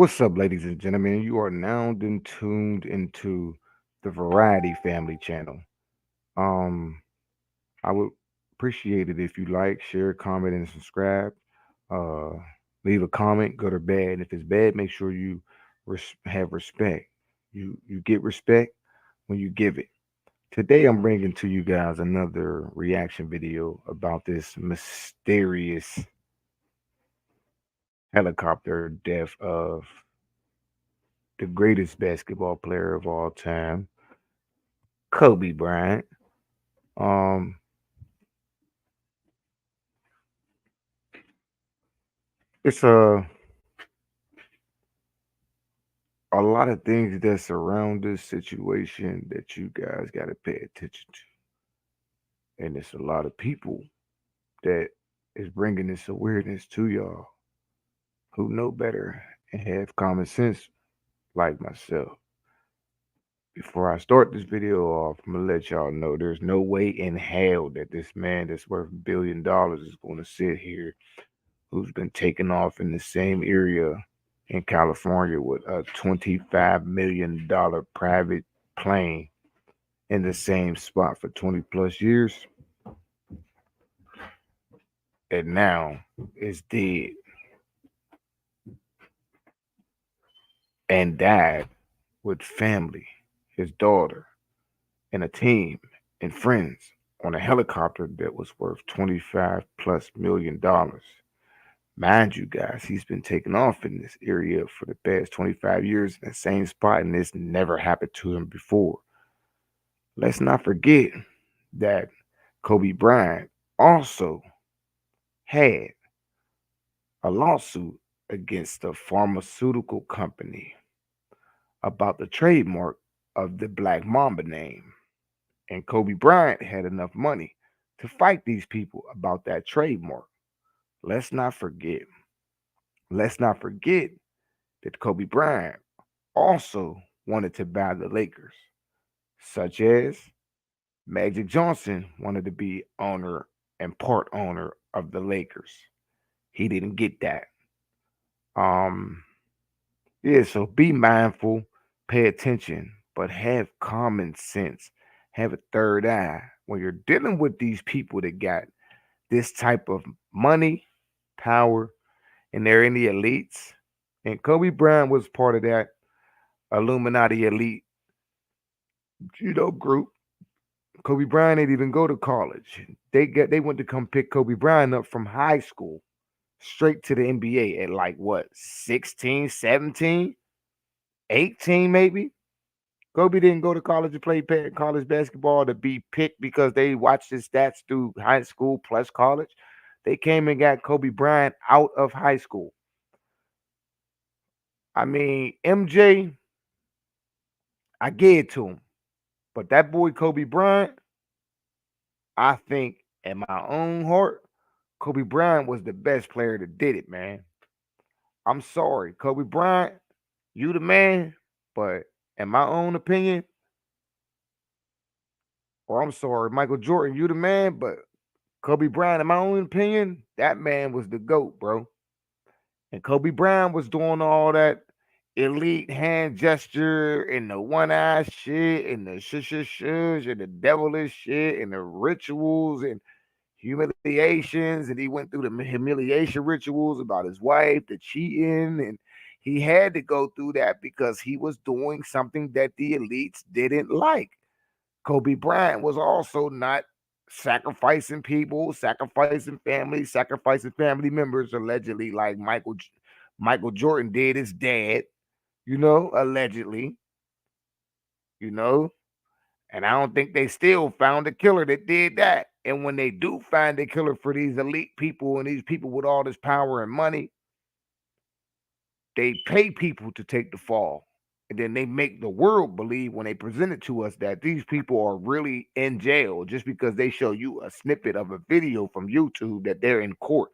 What's up, ladies and gentlemen? You are now tuned into the Variety Family channel. Um, I would appreciate it if you like, share, comment, and subscribe. Uh, Leave a comment, good or bad. And if it's bad, make sure you have respect. You get respect when you give it. Today, I'm bringing to you guys another reaction video about this mysterious helicopter death of the greatest basketball player of all time, Kobe Bryant. Um, it's a lot of things that surround this situation that you guys got to pay attention to, and it's a lot of people that is bringing this awareness to y'all who know better and have common sense, like myself. Before I start this video off, I'm gonna let y'all know there's no way in hell that this man that's worth $1 billion is going to sit here who's been taken off in the same area in California with a $25 million private plane in the same spot for 20 plus years and now is dead and died with family, his daughter, and a team and friends on a helicopter that was worth 25 plus $1 million. Mind you, guys, he's been taking off in this area for the past 25 years in the same spot, and this never happened to him before. Let's not forget that Kobe Bryant also had a lawsuit against a pharmaceutical company about the trademark of the Black Mamba name. And Kobe Bryant had enough money to fight these people about that trademark. Let's not forget. Let's not forget that Kobe Bryant also wanted to buy the Lakers, such as Magic Johnson wanted to be owner and part owner of the Lakers. He didn't get that. Um, yeah, so be mindful, pay attention, but have common sense. Have a third eye when you're dealing with these people that got this type of money, power, and they're in the elites. And Kobe Bryant was part of that Illuminati elite, group. Kobe Bryant didn't even go to college. They went to come pick Kobe Bryant up from high school straight to the NBA at like what, 16, 17, 18 maybe. Kobe didn't go to college to play college basketball to be picked because they watched his stats through high school plus college. They came and got Kobe Bryant out of high school. I mean, MJ, I get it to him. But that boy Kobe Bryant, I think in my own heart, Kobe Bryant was the best player that did it, man. I'm sorry, Kobe Bryant, you the man, but in my own opinion, or I'm sorry, Michael Jordan, you the man, but Kobe Bryant, in my own opinion, that man was the GOAT, bro. And Kobe Bryant was doing all that elite hand gesture and the one eye shit and the shush and the devilish shit and the rituals and humiliations. And he went through the humiliation rituals about his wife, the cheating. And he had to go through that because he was doing something that the elites didn't like. Kobe Bryant was also not sacrificing people, sacrificing family members allegedly, like Michael Jordan did his dad, allegedly, you know. And I don't think they still found a killer that did that. And when they do find a killer for these elite people and these people with all this power and money, they pay people to take the fall. And then they make the world believe when they present it to us that these people are really in jail just because they show you a snippet of a video from YouTube that they're in court.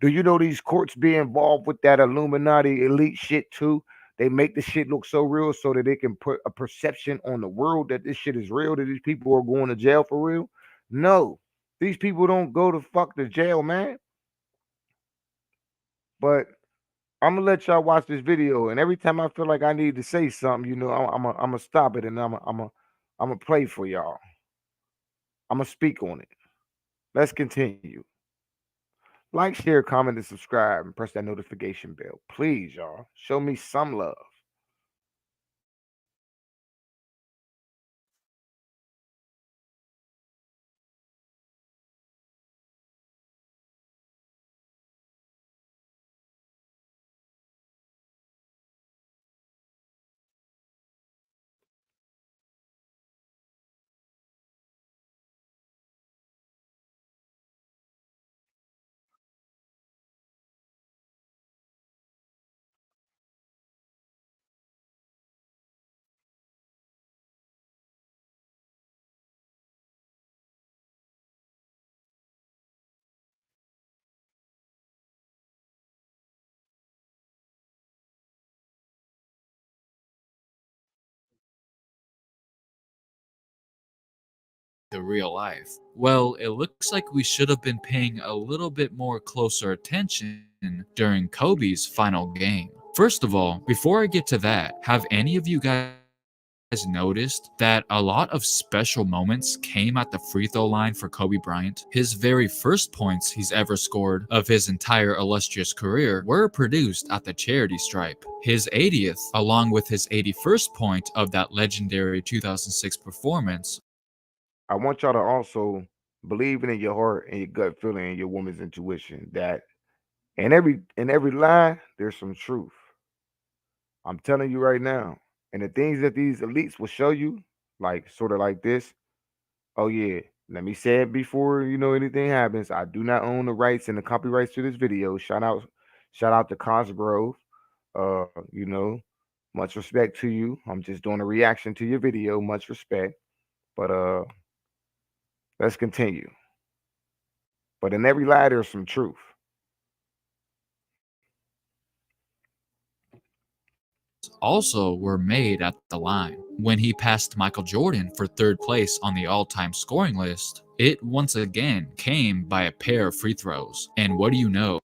Do you know these courts be involved with that Illuminati elite shit too? They make the shit look so real so that they can put a perception on the world that this shit is real, that these people are going to jail for real. No, these people don't go to fuck the jail, man. But I'm gonna let y'all watch this video, and every time I feel like I need to say something, I'm gonna stop it, and I'm gonna play for y'all. I'm gonna speak on it. Let's continue. Like, share, comment, and subscribe, and press that notification bell, please, y'all. Show me some love. The real life. Well, it looks like we should have been paying a little bit more closer attention during Kobe's final game. First of all, before I get to that, have any of you guys noticed that a lot of special moments came at the free throw line for Kobe Bryant? His very first points he's ever scored of his entire illustrious career were produced at the charity stripe. His 80th, along with his 81st point of that legendary 2006 performance, I want y'all to also believe in your heart and your gut feeling and your woman's intuition that in every lie there's some truth. I'm telling you right now. And the things that these elites will show you, like sort of like this. Oh yeah, let me say it before anything happens. I do not own the rights and the copyrights to this video. Shout out to Cosgrove. Uh, you know, much respect to you. I'm just doing a reaction to your video. Much respect. But let's continue. But in every lie, there's some truth. also were made at the line. When he passed Michael Jordan for third place on the all time scoring list, it once again came by a pair of free throws. And what do you know?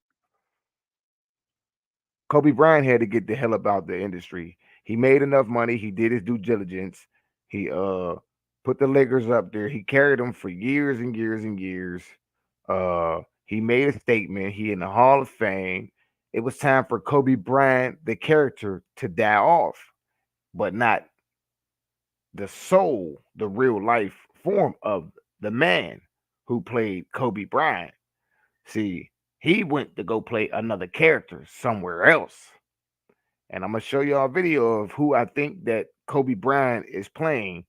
Kobe Bryant had to get the hell about the industry. He made enough money. He did his due diligence. He put the Lakers up there. He carried them for years and years and years. He made a statement. He in the Hall of Fame. It was time for Kobe Bryant, the character, to die off, but not the soul, the real life form of the man who played Kobe Bryant. See, he went to go play another character somewhere else. And I'm gonna show y'all a video of who I think that Kobe Bryant is playing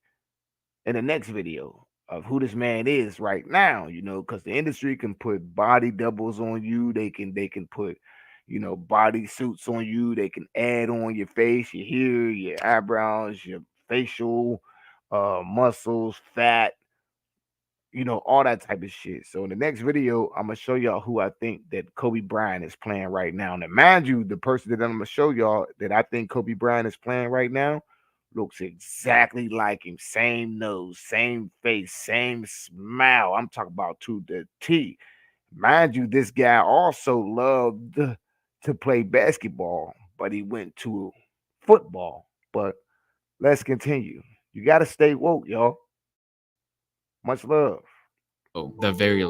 in the next video of who this man is right now. Because the industry can put body doubles on you. They can put body suits on you. They can add on your face, your hair, your eyebrows, your facial muscles, fat, all that type of shit. So in the next video, I'm gonna show y'all who I think that Kobe Bryant is playing right now. Now, mind you, the person that I'm gonna show y'all that I think Kobe Bryant is playing right now looks exactly like him. Same nose, same face, same smile. I'm talking about to the T. Mind you, this guy also loved to play basketball, but he went to football. But let's continue. You gotta stay woke, y'all. Much love. The very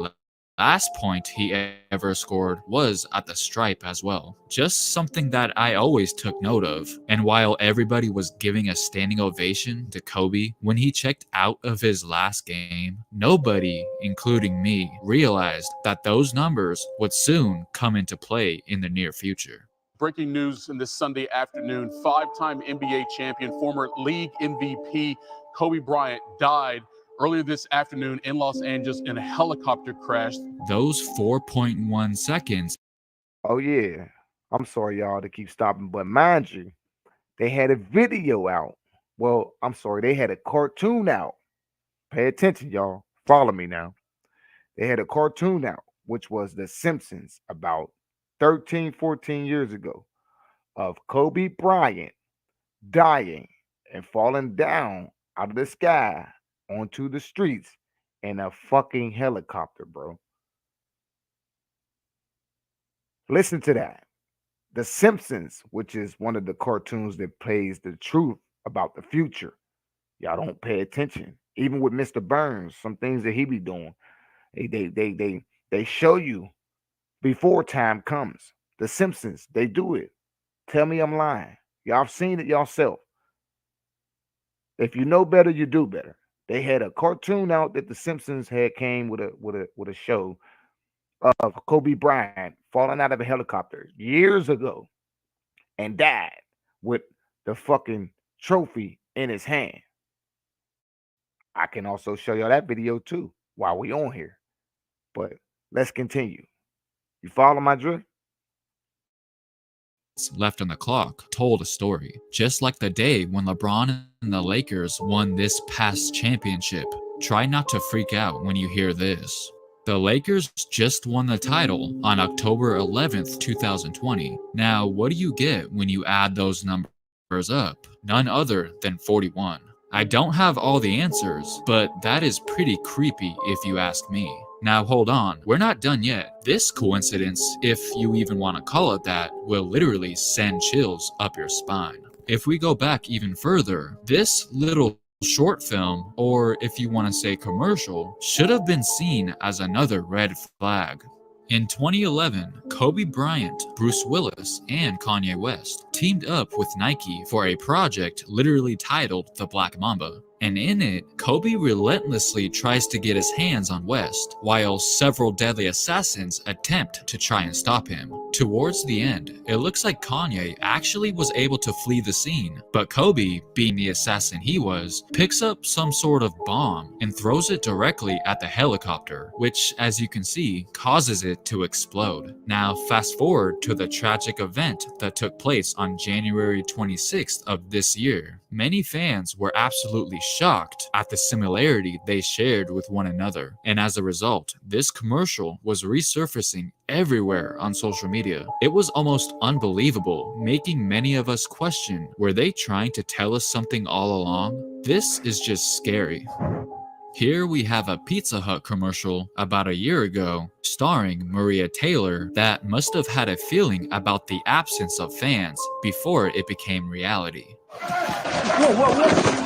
last point he ever scored was at the stripe as well. Just something that I always took note of. And while everybody was giving a standing ovation to Kobe when he checked out of his last game, nobody, including me, realized that those numbers would soon come into play in the near future. Breaking news in this Sunday afternoon, five-time NBA champion, former league MVP Kobe Bryant died earlier this afternoon in Los Angeles in a helicopter crash. Those 4.1 seconds. Oh yeah. I'm sorry, y'all, to keep stopping, but mind you, they had a video out. Well, I'm sorry, they had a cartoon out. Pay attention, y'all. Follow me now. They had a cartoon out, which was The Simpsons, about 13, 14 years ago, of Kobe Bryant dying and falling down out of the sky onto the streets in a fucking helicopter, bro. Listen to that. The Simpsons, which is one of the cartoons that plays the truth about the future. Y'all don't pay attention. Even with Mr. Burns, some things that he be doing, they show you before time comes. The Simpsons, they do it. Tell me I'm lying. Y'all have seen it yourself. If you know better, you do better. They had a cartoon out that the Simpsons had came with a show of Kobe Bryant falling out of a helicopter years ago and died with the fucking trophy in his hand. I can also show y'all that video too while we on here. But let's continue. You follow my drift? Left on the clock told a story, just like the day when LeBron and the Lakers won this past championship. Try not to freak out when you hear this. The Lakers just won the title on October 11th, 2020. Now, what do you get when you add those numbers up? None other than 41. I don't have all the answers, but that is pretty creepy if you ask me. Now hold on, we're not done yet. This coincidence, if you even want to call it that, will literally send chills up your spine. If we go back even further, this little short film, or if you want to say commercial, should have been seen as another red flag. In 2011, Kobe Bryant, Bruce Willis, and Kanye West teamed up with Nike for a project literally titled The Black Mamba. And in it, Kobe relentlessly tries to get his hands on West, while several deadly assassins attempt to try and stop him. Towards the end, it looks like Kanye actually was able to flee the scene, but Kobe, being the assassin he was, picks up some sort of bomb and throws it directly at the helicopter, which, as you can see, causes it to explode. Now, fast forward to the tragic event that took place on January 26th of this year. Many fans were absolutely shocked at the similarity they shared with one another, and as a result, this commercial was resurfacing everywhere on social media. It was almost unbelievable, making many of us question, were they trying to tell us something all along? This is just scary. Here we have a Pizza Hut commercial about a year ago, starring Maria Taylor, that must have had a feeling about the absence of fans before it became reality. Whoa.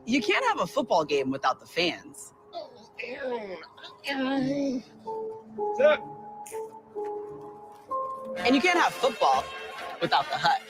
You can't have a football game without the fans. And you can't have football without the hut.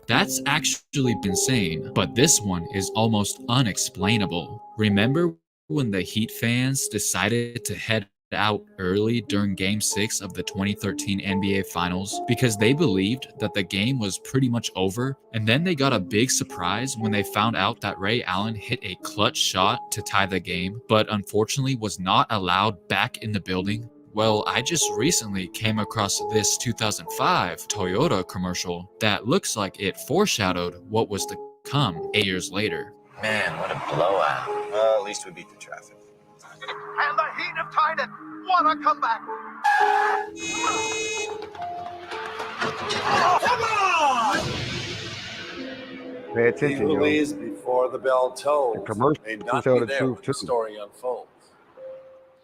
That's actually insane, but this one is almost unexplainable. Remember when the Heat fans decided to head out early during Game 6 of the 2013 NBA Finals because they believed that the game was pretty much over, and then they got a big surprise when they found out that Ray Allen hit a clutch shot to tie the game, but unfortunately was not allowed back in the building? Well, I just recently came across this 2005 Toyota commercial that looks like it foreshadowed what was to come 8 years later. Man, what a blowout. Well, at least we beat the traffic. And the Heat have tied it. What a comeback. Come on! Pay attention, yo. Legalese before the bell tolls. The commercial may not tell be the there truth, when too. the story unfolds.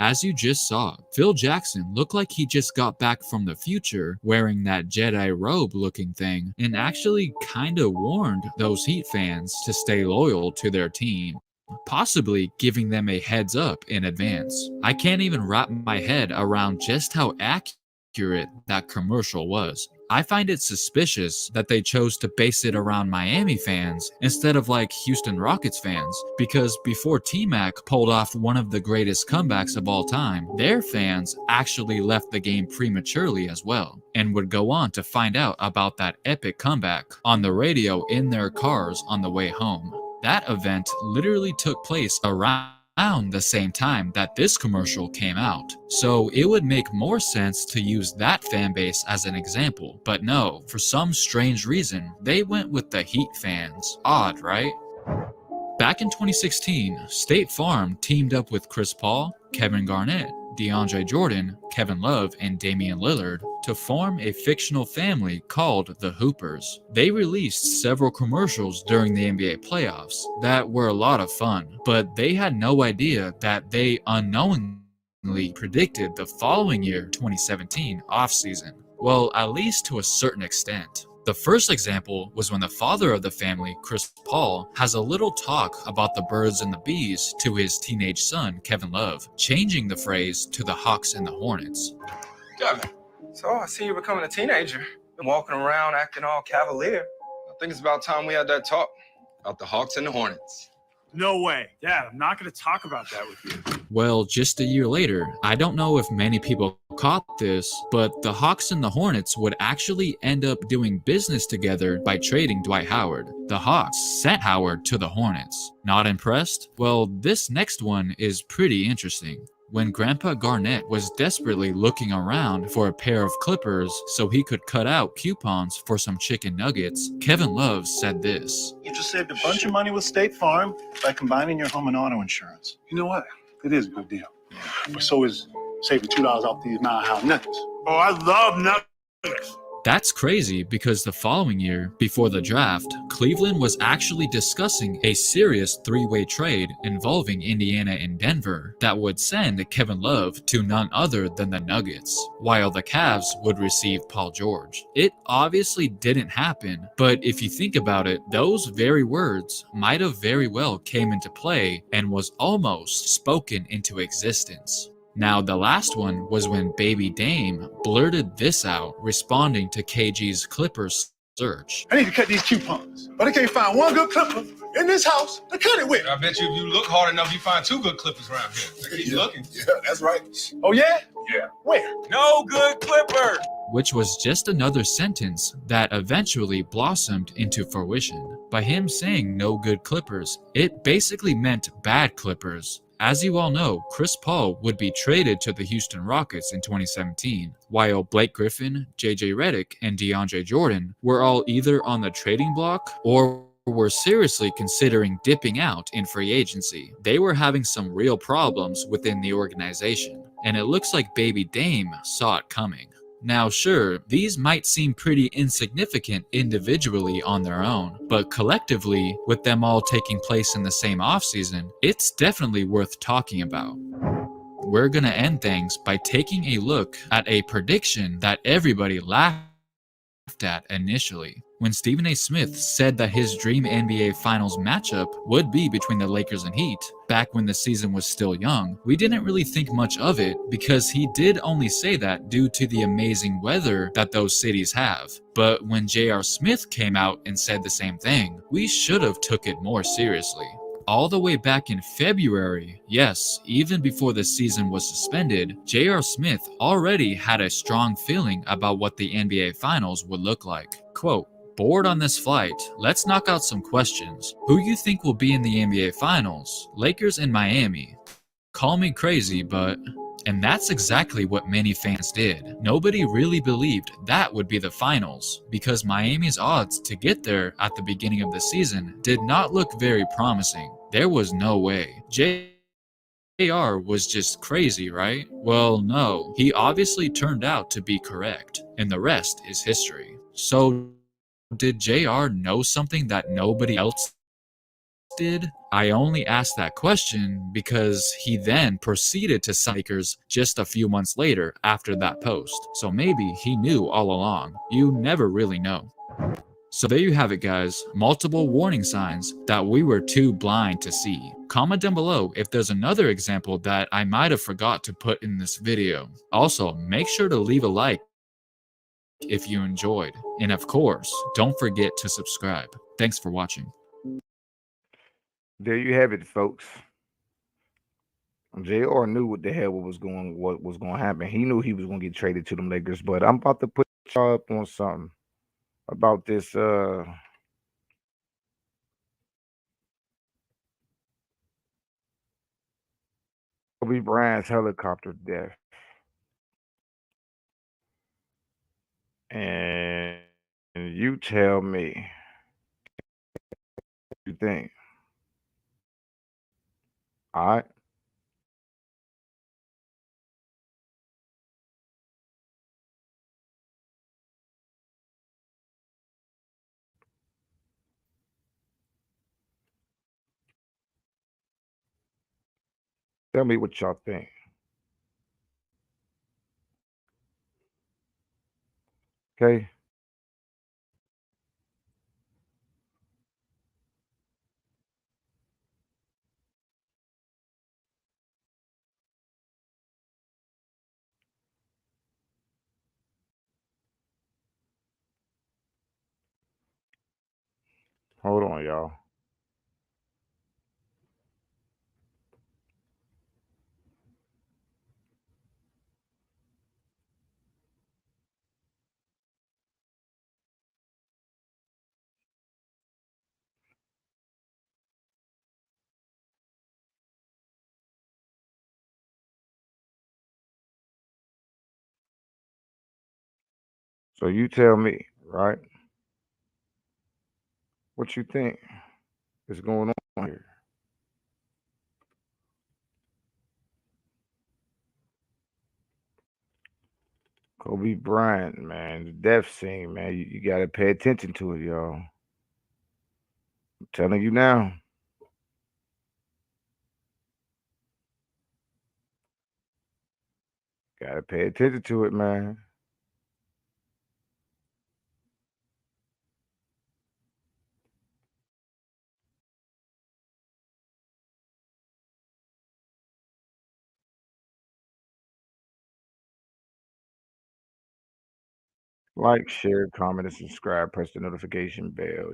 As you just saw, Phil Jackson looked like he just got back from the future wearing that Jedi robe looking thing and actually kinda warned those Heat fans to stay loyal to their team, possibly giving them a heads up in advance. I can't even wrap my head around just how accurate that commercial was. I find it suspicious that they chose to base it around Miami fans instead of like Houston Rockets fans, because before T-Mac pulled off one of the greatest comebacks of all time, their fans actually left the game prematurely as well, and would go on to find out about that epic comeback on the radio in their cars on the way home. That event literally took place around the same time that this commercial came out. So it would make more sense to use that fan base as an example. But no, for some strange reason, they went with the Heat fans. Odd, right? Back in 2016, State Farm teamed up with Chris Paul, Kevin Garnett, DeAndre Jordan, Kevin Love, and Damian Lillard to form a fictional family called the Hoopers. They released several commercials during the NBA playoffs that were a lot of fun, but they had no idea that they unknowingly predicted the following year, 2017, offseason. Well, at least to a certain extent. The first example was when the father of the family, Chris Paul, has a little talk about the birds and the bees to his teenage son, Kevin Love, changing the phrase to the Hawks and the Hornets. Kevin, so I see you're becoming a teenager. Been walking around acting all cavalier. I think it's about time we had that talk about the Hawks and the Hornets. No way. Dad, I'm not going to talk about that with you. Well, just a year later, I don't know if many people caught this, but the Hawks and the Hornets would actually end up doing business together by trading Dwight Howard. The Hawks sent Howard to the Hornets. Not impressed? Well, this next one is pretty interesting. When Grandpa Garnett was desperately looking around for a pair of clippers so he could cut out coupons for some chicken nuggets, Kevin Love said this. You just saved a bunch of money with State Farm by combining your home and auto insurance. You know what? It is a good deal. But so is saving $2 off these Mile High nuggets. Oh, I love nuggets. That's crazy because the following year, before the draft, Cleveland was actually discussing a serious three-way trade involving Indiana and Denver that would send Kevin Love to none other than the Nuggets, while the Cavs would receive Paul George. It obviously didn't happen, but if you think about it, those very words might have very well came into play and was almost spoken into existence. Now, the last one was when Baby Dame blurted this out, responding to KG's Clippers search. I need to cut these coupons, but I can't find one good clipper in this house to cut it with. I bet you if you look hard enough, you find two good clippers around here. Keep looking. Yeah, that's right. Oh, yeah? Yeah. Where? No good clipper. Which was just another sentence that eventually blossomed into fruition. By him saying no good Clippers, it basically meant bad Clippers. As you all know, Chris Paul would be traded to the Houston Rockets in 2017, while Blake Griffin, JJ Redick, and DeAndre Jordan were all either on the trading block or were seriously considering dipping out in free agency. They were having some real problems within the organization, and it looks like Baby Dame saw it coming. Now sure, these might seem pretty insignificant individually on their own, but collectively, with them all taking place in the same offseason, it's definitely worth talking about. We're gonna end things by taking a look at a prediction that everybody laughed at initially. When Stephen A. Smith said that his dream NBA Finals matchup would be between the Lakers and Heat, back when the season was still young, we didn't really think much of it because he did only say that due to the amazing weather that those cities have. But when J.R. Smith came out and said the same thing, we should have took it more seriously. All the way back in February, yes, even before the season was suspended, J.R. Smith already had a strong feeling about what the NBA Finals would look like. Quote, "Bored on this flight, let's knock out some questions. Who you think will be in the NBA Finals? Lakers and Miami. Call me crazy, but..." And that's exactly what many fans did. Nobody really believed that would be the finals, because Miami's odds to get there at the beginning of the season did not look very promising. There was no way. JR was just crazy, right? Well, no. He obviously turned out to be correct, and the rest is history. So, did JR know something that nobody else did? I only asked that question because he then proceeded to sign Lakers just a few months later after that post. So maybe he knew all along. You never really know. So there you have it, guys. Multiple warning signs that we were too blind to see. Comment down below if there's another example that I might have forgot to put in this video. Also, make sure to leave a like if you enjoyed. And of course, don't forget to subscribe. Thanks for watching. There you have it, folks. JR knew what the hell what was going to happen. He knew he was going to get traded to them Lakers, but I'm about to put y'all up on something about this Kobe Bryant's helicopter death. And you tell me what you think. All right. Tell me what y'all think. Okay. Hold on, y'all. So you tell me, right? What you think is going on here? Kobe Bryant, man, the death scene, man. You got to pay attention to it, y'all. I'm telling you now. Got to pay attention to it, man. Like, share, comment, and subscribe. Press the notification bell.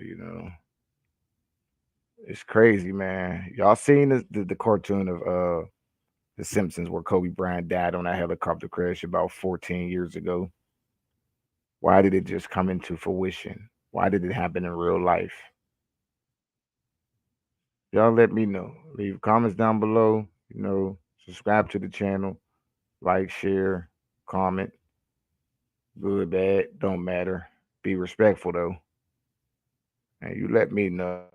It's crazy, man. Y'all seen the cartoon of The Simpsons where Kobe Bryant died on that helicopter crash about 14 years ago? Why did it just come into fruition? Why did it happen in real life? Y'all let me know. Leave comments down below. Subscribe to the channel. Like, share, comment. Good, bad, don't matter. Be respectful though. And you let me know.